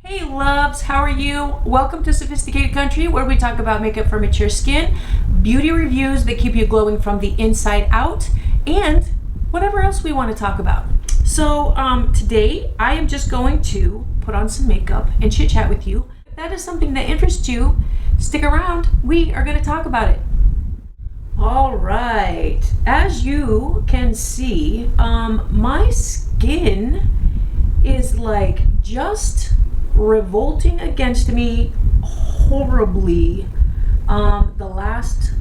Hey loves, how are you? Welcome to Sophisticated Country, where we talk about makeup for mature skin, beauty reviews that keep you glowing from the inside out, and whatever else we want to talk about. So today I am just going to put on some makeup and chit chat with you. If that is something that interests you, stick around. We are going to talk about it. All right, as you can see, my skin is like just revolting against me horribly the last,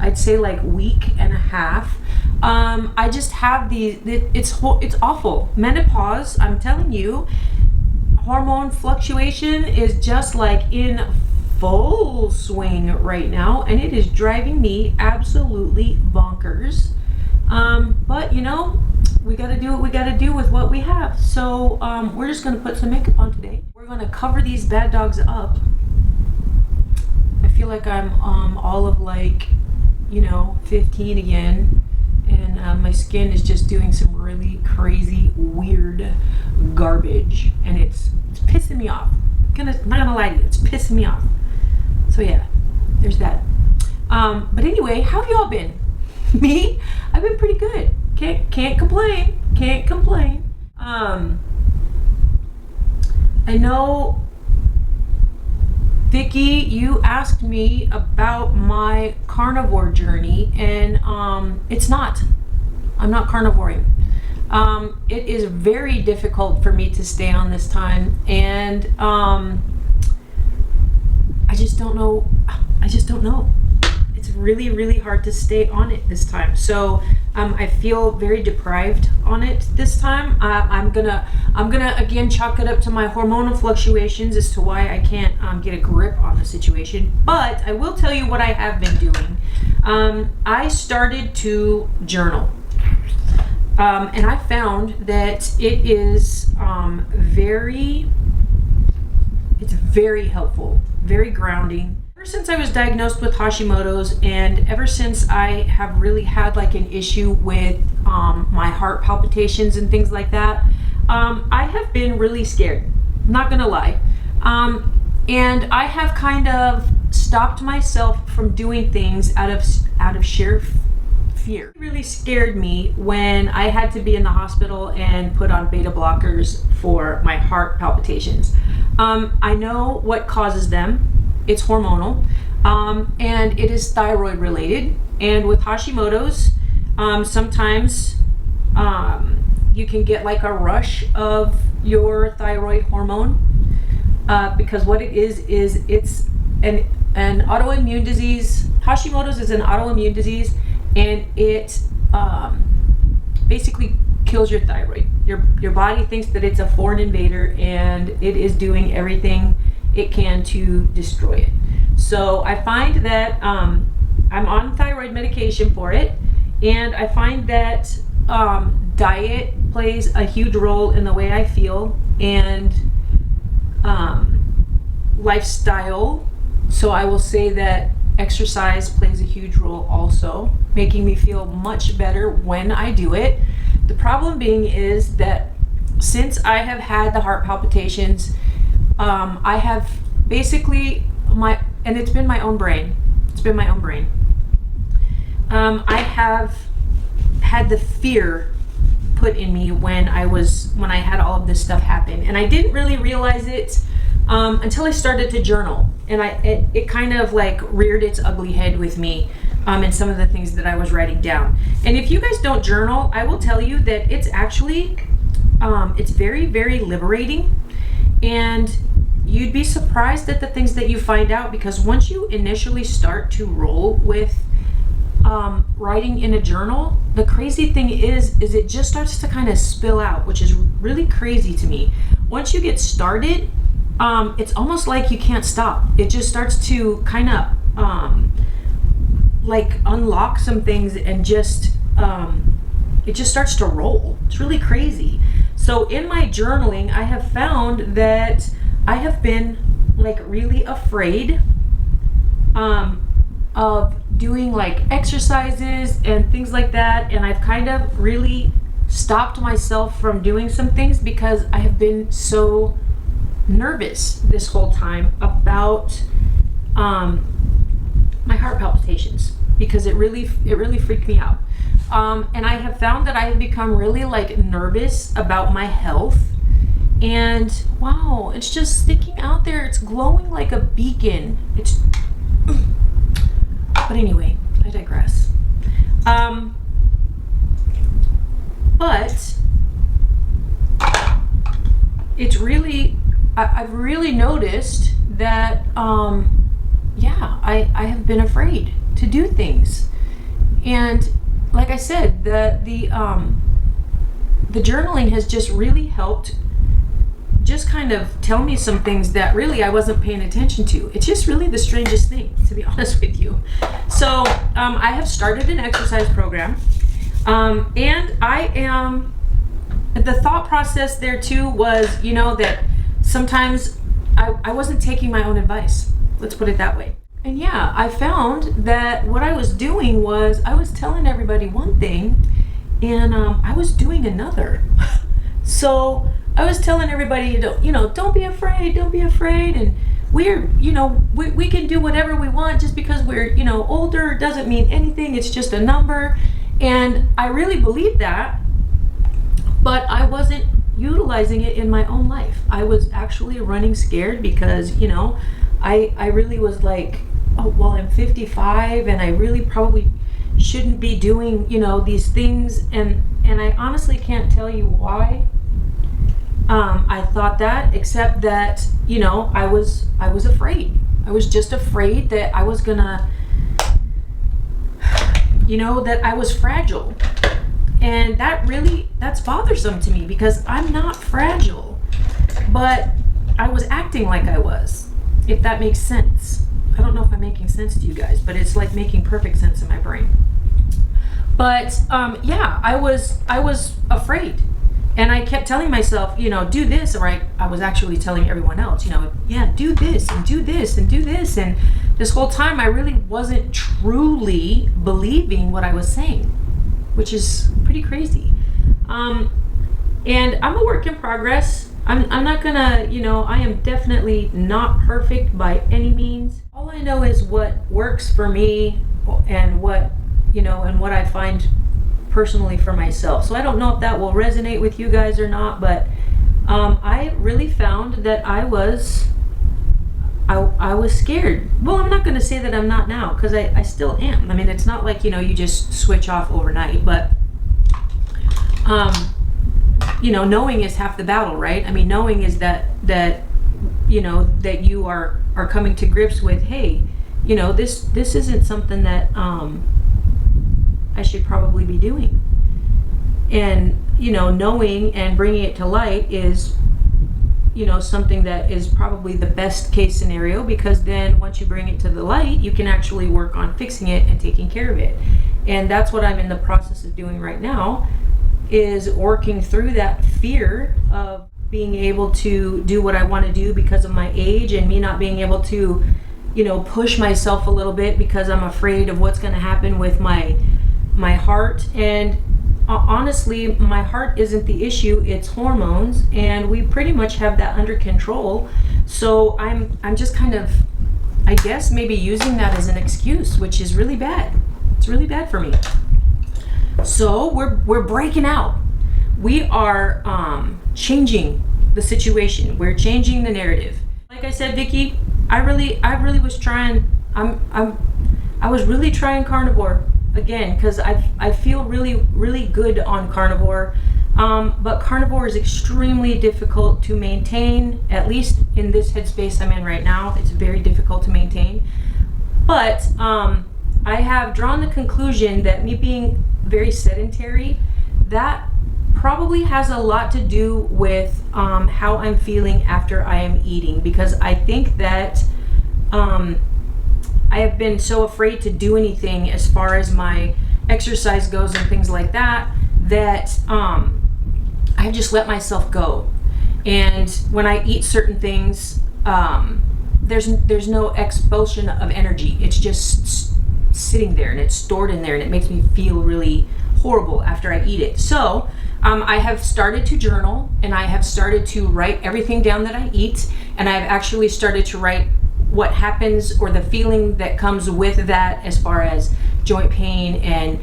I'd say, like week and a half. I just have it's awful. Menopause, I'm telling you, hormone fluctuation is just like in full swing right now, and it is driving me absolutely bonkers. But you know, we got to do what we got to do with what we have. So we're just going to put some makeup on today. We're going to cover these bad dogs up. I feel like I'm all of 15 again, and my skin is just doing some really crazy, weird garbage, and it's pissing me off. I'm not gonna lie to you, it's pissing me off. So yeah, there's that. But anyway, how have y'all been? Me? I've been pretty good. Can't complain. I know, Vicky, you asked me about my carnivore journey, and I'm not carnivoring. It is very difficult for me to stay on this time, and I just don't know. It's really, really hard to stay on it this time. So I feel very deprived on it this time. I'm gonna again chalk it up to my hormonal fluctuations as to why I can't get a grip on the situation. But I will tell you what I have been doing. I started to journal, and I found that it is very helpful, very grounding. Ever since I was diagnosed with Hashimoto's, and ever since I have really had like an issue with my heart palpitations and things like that, I have been really scared, not gonna lie. And I have kind of stopped myself from doing things out of sheer fear. It really scared me when I had to be in the hospital and put on beta blockers for my heart palpitations. I know what causes them. It's hormonal, and it is thyroid related. And with Hashimoto's, sometimes you can get like a rush of your thyroid hormone, because what it is it's an autoimmune disease. Hashimoto's is an autoimmune disease, and it basically kills your thyroid. Your body thinks that it's a foreign invader, and it is doing everything it can to destroy it. So I find that I'm on thyroid medication for it, and I find that diet plays a huge role in the way I feel, and lifestyle. So I will say that exercise plays a huge role also, making me feel much better when I do it. The problem being is that since I have had the heart palpitations, I have basically and it's been my own brain. I have had the fear put in me when I had all of this stuff happen, and I didn't really realize it until I started to journal, and it kind of like reared its ugly head with me in some of the things that I was writing down. And if you guys don't journal, I will tell you that it's actually it's very, very liberating, and you'd be surprised at the things that you find out, because once you initially start to roll with writing in a journal, the crazy thing is it just starts to kind of spill out, which is really crazy to me. Once you get started, it's almost like you can't stop. It just starts to kind of like unlock some things, and just it just starts to roll. It's really crazy. So in my journaling, I have found that I have been like really afraid of doing like exercises and things like that, and I've kind of really stopped myself from doing some things because I have been so nervous this whole time about my heart palpitations, because it really freaked me out. And I have found that I have become really like nervous about my health. And wow, it's just sticking out there. It's glowing like a beacon. But anyway, I digress. But it's really, I've really noticed that, I have been afraid to do things. And like I said, the journaling has just really helped just kind of tell me some things that really I wasn't paying attention to. It's just really the strangest thing, to be honest with you. So I have started an exercise program, and I am, the thought process there too was, that sometimes I wasn't taking my own advice. Let's put it that way. And yeah, I found that what I was doing was I was telling everybody one thing, and I was doing another. So I was telling everybody, don't be afraid, and we're, we can do whatever we want. Just because we're, older doesn't mean anything. It's just a number. And I really believed that, but I wasn't utilizing it in my own life. I was actually running scared because, I really was like, oh, well, I'm 55 and I really probably shouldn't be doing, these things. And I honestly can't tell you why I thought that, except that, I was afraid. I was just afraid that I was gonna, that I was fragile. And that's bothersome to me, because I'm not fragile, but I was acting like I was, if that makes sense. I don't know if I'm making sense to you guys, but it's like making perfect sense in my brain. But I was afraid. And I kept telling myself, do this, or I was actually telling everyone else, do this and do this and do this. And this whole time I really wasn't truly believing what I was saying, which is pretty crazy. And I'm a work in progress. I'm not gonna, I am definitely not perfect by any means. All I know is what works for me and what, and what I find personally for myself. So I don't know if that will resonate with you guys or not, but I really found that I was scared. Well, I'm not going to say that I'm not now, because I still am. I mean, it's not like, you just switch off overnight, but knowing is half the battle, right? I mean, knowing is that you are coming to grips with, hey, this isn't something that I should probably be doing. And, knowing and bringing it to light is, something that is probably the best case scenario, because then once you bring it to the light, you can actually work on fixing it and taking care of it. And that's what I'm in the process of doing right now, is working through that fear of being able to do what I want to do because of my age, and me not being able to, push myself a little bit because I'm afraid of what's going to happen with my heart. And honestly, my heart isn't the issue, it's hormones, and we pretty much have that under control. So I'm just kind of, I guess, maybe using that as an excuse, which is really bad. It's really bad for me. So we're breaking out. We are changing the situation. We're changing the narrative. Like I said, Vicky, I really was trying. I was really trying carnivore again, because I feel really good on carnivore, but carnivore is extremely difficult to maintain. At least in this headspace I'm in right now, it's very difficult to maintain. But I have drawn the conclusion that me being very sedentary, that probably has a lot to do with how I'm feeling after I am eating, because I think that I have been so afraid to do anything as far as my exercise goes and things like that, that I've just let myself go. And when I eat certain things, there's no expulsion of energy. It's just sitting there, and it's stored in there, and it makes me feel really horrible after I eat it. So I have started to journal, and I have started to write everything down that I eat, and I've actually started to write what happens or the feeling that comes with that, as far as joint pain and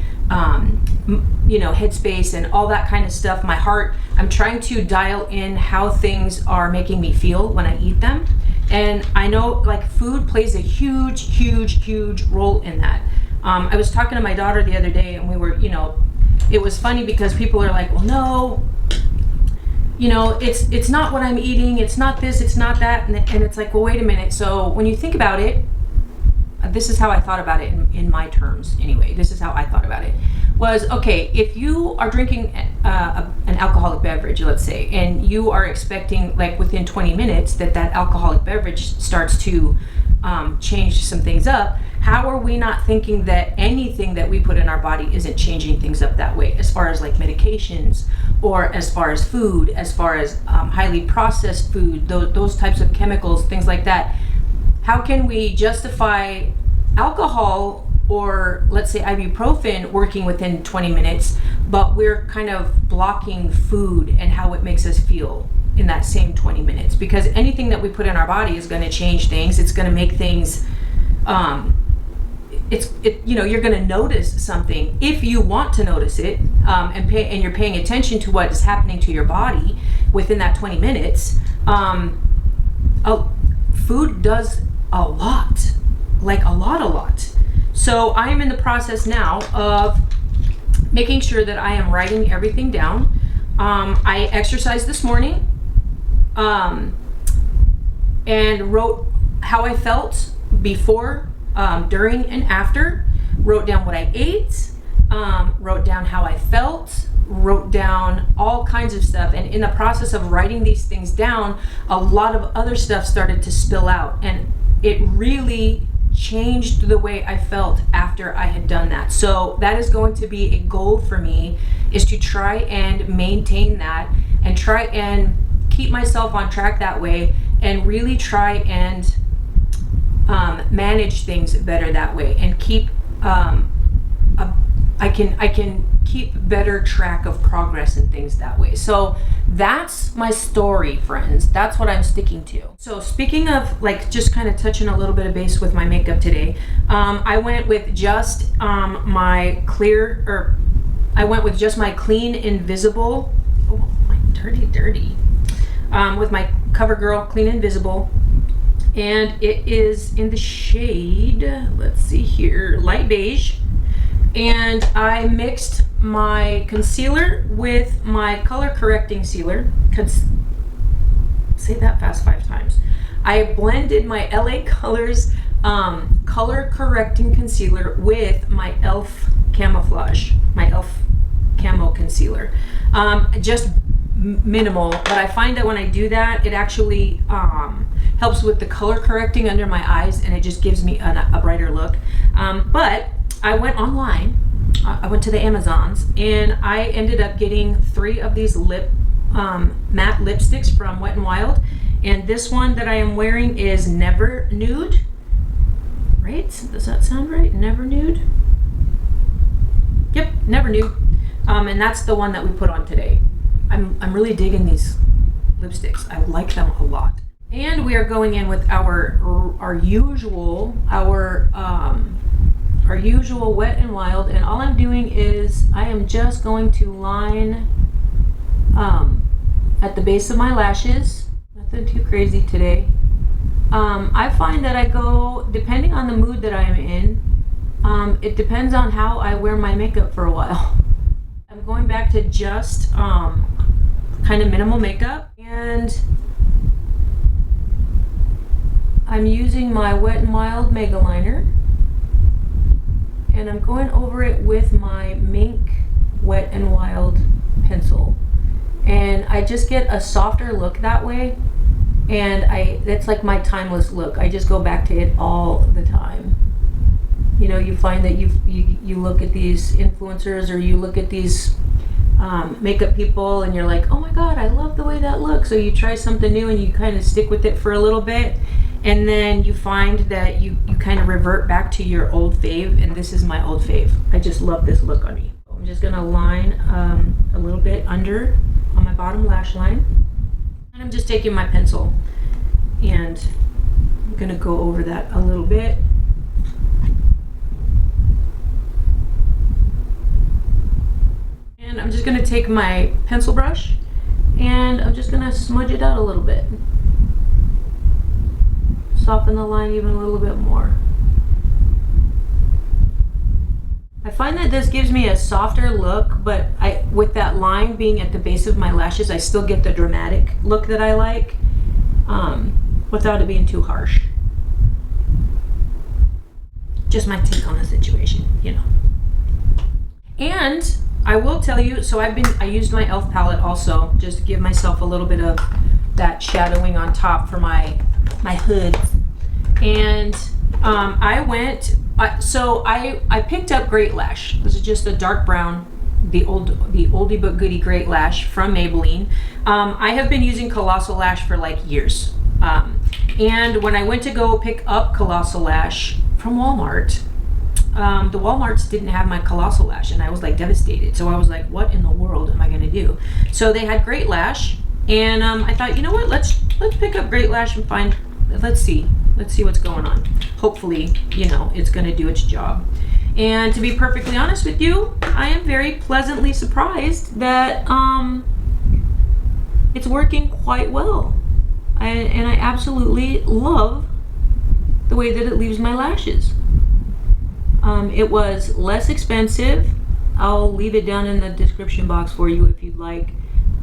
headspace and all that kind of stuff. My heart, I'm trying to dial in how things are making me feel when I eat them. And I know like food plays a huge role in that. I was talking to my daughter the other day, and we were, it was funny because people are like, well, no, it's not what I'm eating, it's not this, it's not that, and it's like, well, wait a minute. So when you think about it, this is how I thought about it in my terms anyway. This is how I thought about it. Was, okay, if you are drinking an alcoholic beverage, let's say, and you are expecting like within 20 minutes that alcoholic beverage starts to change some things up, how are we not thinking that anything that we put in our body isn't changing things up that way, as far as like medications, or as far as food, as far as highly processed food, those types of chemicals, things like that. How can we justify alcohol or let's say ibuprofen working within 20 minutes, but we're kind of blocking food and how it makes us feel in that same 20 minutes? Because anything that we put in our body is going to change things. It's going to make things, you're going to notice something if you want to notice it, and you're paying attention to what is happening to your body within that 20 minutes. Food does a lot, like a lot. So I am in the process now of making sure that I am writing everything down. I exercised this morning, and wrote how I felt before, during, and after. Wrote down what I ate, wrote down how I felt, wrote down all kinds of stuff. And in the process of writing these things down, a lot of other stuff started to spill out, and it really changed the way I felt after I had done that. So that is going to be a goal for me, is to try and maintain that and try and keep myself on track that way, and really try and manage things better that way, and keep I can keep better track of progress and things that way. So that's my story, friends. That's what I'm sticking to. So speaking of like just kind of touching a little bit of base with my makeup today, I went with just my clean invisible, oh my dirty, with my CoverGirl Clean Invisible, and it is in the shade, let's see here, light beige. And I mixed my concealer with my color correcting sealer. Say that fast 5 times. I blended my LA Colors color correcting concealer with my e.l.f. camouflage, my e.l.f. camo concealer. Just minimal, but I find that when I do that, it actually helps with the color correcting under my eyes, and it just gives me a brighter look. But I went online, I went to the Amazons, and I ended up getting 3 of these matte lipsticks from Wet n Wild. And this one that I am wearing is Never Nude. Right? Does that sound right? Never Nude? Yep, Never Nude. And that's the one that we put on today. I'm really digging these lipsticks. I like them a lot. And we are going in with our usual Wet n Wild, and all I'm doing is I am just going to line at the base of my lashes. Nothing too crazy today. I find that I go, depending on the mood that I'm in, it depends on how I wear my makeup for a while. I'm going back to just kind of minimal makeup, and I'm using my Wet n Wild Mega Liner, and I'm going over it with my Mink Wet n Wild pencil, and I just get a softer look that way, and that's like my timeless look. I just go back to it all the time. You find that you look at these influencers, or you look at these makeup people, and you're like, oh my god, I love the way that looks. So you try something new and you kind of stick with it for a little bit, and then you find that you kind of revert back to your old fave, and this is my old fave. I just love this look on me. I'm just gonna line a little bit under on my bottom lash line. And I'm just taking my pencil and I'm gonna go over that a little bit. And I'm just gonna take my pencil brush and I'm just gonna smudge it out a little bit. Soften the line even a little bit more. I find that this gives me a softer look, but with that line being at the base of my lashes, I still get the dramatic look that I like, without it being too harsh. Just my take on the situation, you know. And I will tell you, so I used my e.l.f. palette also, just to give myself a little bit of that shadowing on top for my hood. And I picked up Great Lash. This is just a dark brown, the oldie but goodie Great Lash from Maybelline. I have been using Colossal Lash for like years. And when I went to go pick up Colossal Lash from Walmart, the Walmarts didn't have my Colossal Lash, and I was like devastated. So I was like, what in the world am I gonna do? So they had Great Lash, and I thought, you know what, let's pick up Great Lash and let's see what's going on. Hopefully, you know, it's gonna do its job. And to be perfectly honest with you, I am very pleasantly surprised that it's working quite well. And I absolutely love the way that it leaves my lashes. It was less expensive. I'll leave it down in the description box for you if you'd like.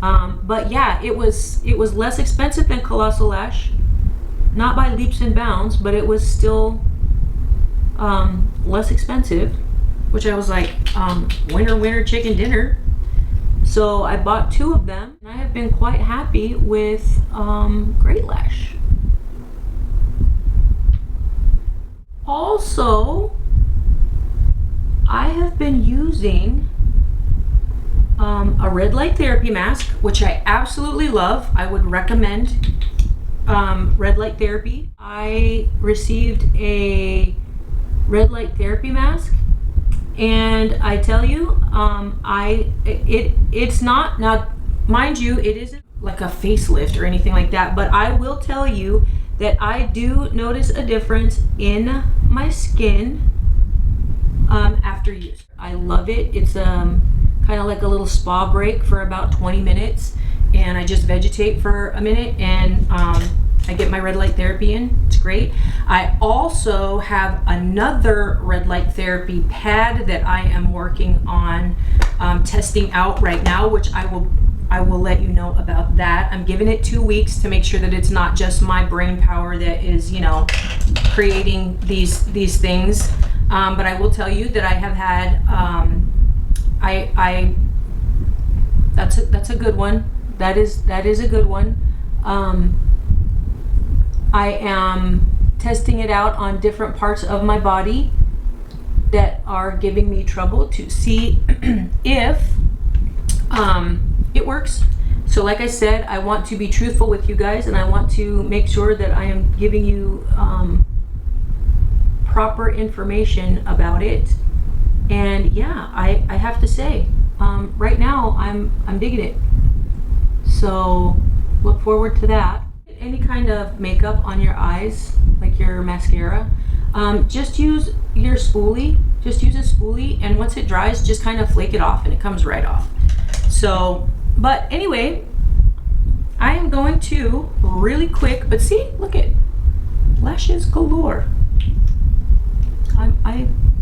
But yeah, it was less expensive than Colossal Lash. Not by leaps and bounds, but it was still less expensive, which I was like, winner chicken dinner. So I bought 2 of them, and I have been quite happy with Great Lash. Also, I have been using a red light therapy mask, which I absolutely love. I would recommend red light therapy. I received a red light therapy mask, and I tell you, it's not, now mind you, it isn't like a facelift or anything like that, but I will tell you that I do notice a difference in my skin after use. I love it. It's kind of like a little spa break for about 20 minutes, and I just vegetate for a minute, and I get my red light therapy in. It's great. I also have another red light therapy pad that I am working on testing out right now, which I will let you know about that. I'm giving it 2 weeks to make sure that it's not just my brain power that is, you know, creating these things. But I will tell you that I have had that's a good one. That is a good one. I am testing it out on different parts of my body that are giving me trouble to see if it works. So like I said, I want to be truthful with you guys, and I want to make sure that I am giving you proper information about it. And yeah, I have to say, right now I'm digging it. So look forward to that. Any kind of makeup on your eyes, like your mascara, just use your spoolie. Just use a spoolie, and once it dries, just kind of flake it off, and it comes right off. So, but anyway, I am going to really quick, but see, look at lashes galore.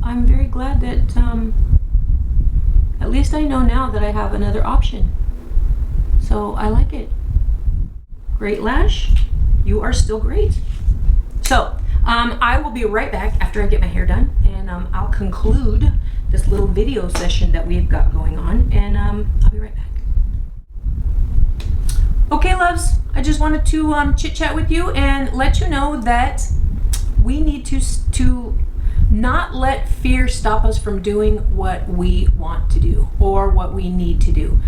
I'm very glad that at least I know now that I have another option. So I like it. Great Lash, you are still great. So I will be right back after I get my hair done, and I'll conclude this little video session that we've got going on, and I'll be right back. Okay, loves, I just wanted to chit chat with you and let you know that we need to not let fear stop us from doing what we want to do or what we need to do.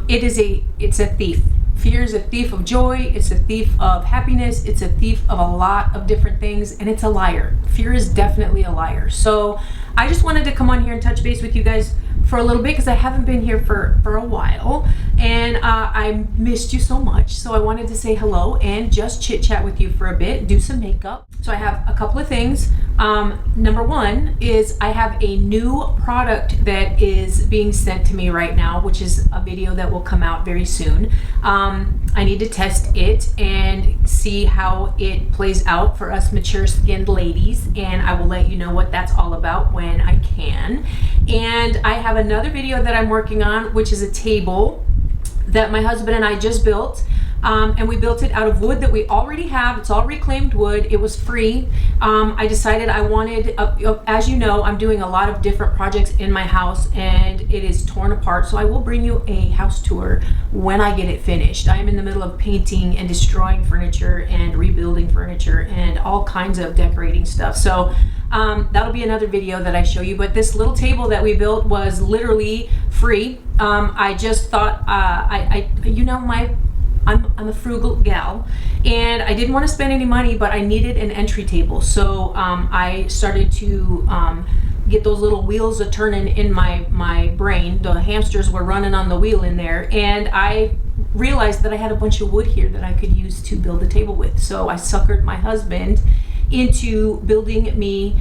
It's a thief. Fear is a thief of joy. It's a thief of happiness. It's a thief of a lot of different things, and it's a liar. Fear is definitely a liar. So I just wanted to come on here and touch base with you guys for a little bit because I haven't been here for a while, and I missed you so much. So I wanted to say hello and just chit chat with you for a bit, do some makeup. So I have a couple of things. Number one is I have a new product that is being sent to me right now, which is a video that will come out very soon. I need to test it and see how it plays out for us mature skinned ladies, and I will let you know what that's all about when I can. And I have another video that I'm working on, which is a table that my husband and I just built. And we built it out of wood that we already have. It's all reclaimed wood. It was free. I decided I wanted, as you know, I'm doing a lot of different projects in my house and it is torn apart. So I will bring you a house tour when I get it finished. I am in the middle of painting and destroying furniture and rebuilding furniture and all kinds of decorating stuff. So that'll be another video that I show you. But this little table that we built was literally free. I just thought, I'm a frugal gal, and I didn't want to spend any money, but I needed an entry table. So I started to get those little wheels a turning in my brain. The hamsters were running on the wheel in there, and I realized that I had a bunch of wood here that I could use to build a table with. So I suckered my husband into building me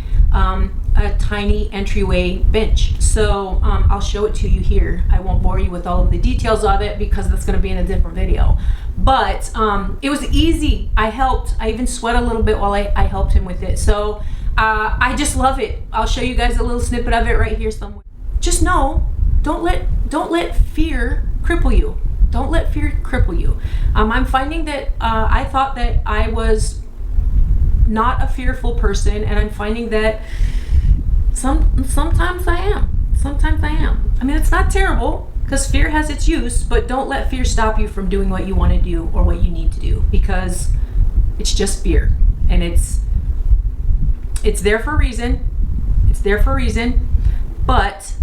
a tiny entryway bench. So I'll show it to you here. I won't bore you with all of the details of it because that's going to be in a different video. But it was easy. I helped. I even sweat a little bit while I helped him with it. So I just love it. I'll show you guys a little snippet of it right here somewhere. Just know, don't let fear cripple you. Don't let fear cripple you. I'm finding that I thought that I was not a fearful person, and I'm finding that sometimes I am. Sometimes I am. I mean, it's not terrible because fear has its use, but don't let fear stop you from doing what you want to do or what you need to do, because it's just fear, and it's there for a reason. It's there for a reason, but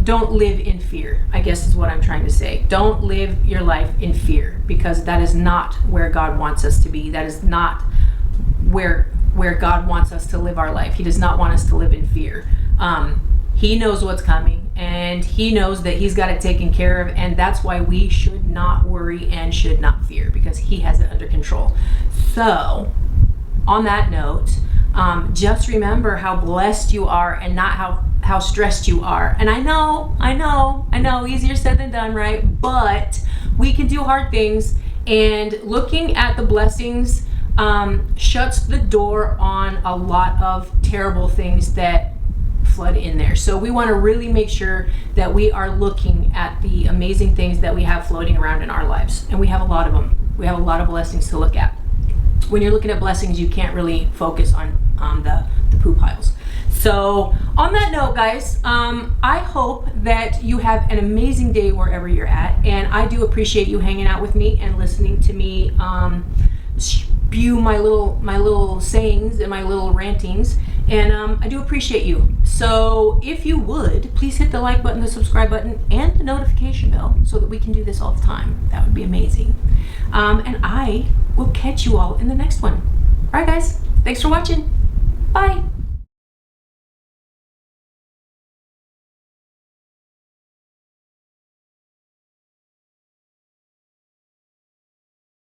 don't live in fear, I guess is what I'm trying to say. Don't live your life in fear, because that is not where God wants us to be. That is not where God wants us to live our life. He does not want us to live in fear. He knows what's coming, and he knows that he's got it taken care of, and that's why we should not worry and should not fear, because he has it under control. So on that note, just remember how blessed you are and not how stressed you are. And I know, easier said than done, right? But we can do hard things, and looking at the blessings shuts the door on a lot of terrible things that flood in there. So we want to really make sure that we are looking at the amazing things that we have floating around in our lives, and we have a lot of them. We have a lot of blessings to look at. When you're looking at blessings, you can't really focus on the poo piles. So on that note, guys, I hope that you have an amazing day wherever you're at, and I do appreciate you hanging out with me and listening to me spew my little sayings and my little rantings, and I do appreciate you. So if you would, please hit the like button, the subscribe button, and the notification bell so that we can do this all the time. That would be amazing. And I will catch you all in the next one. All right, guys, thanks for watching. Bye.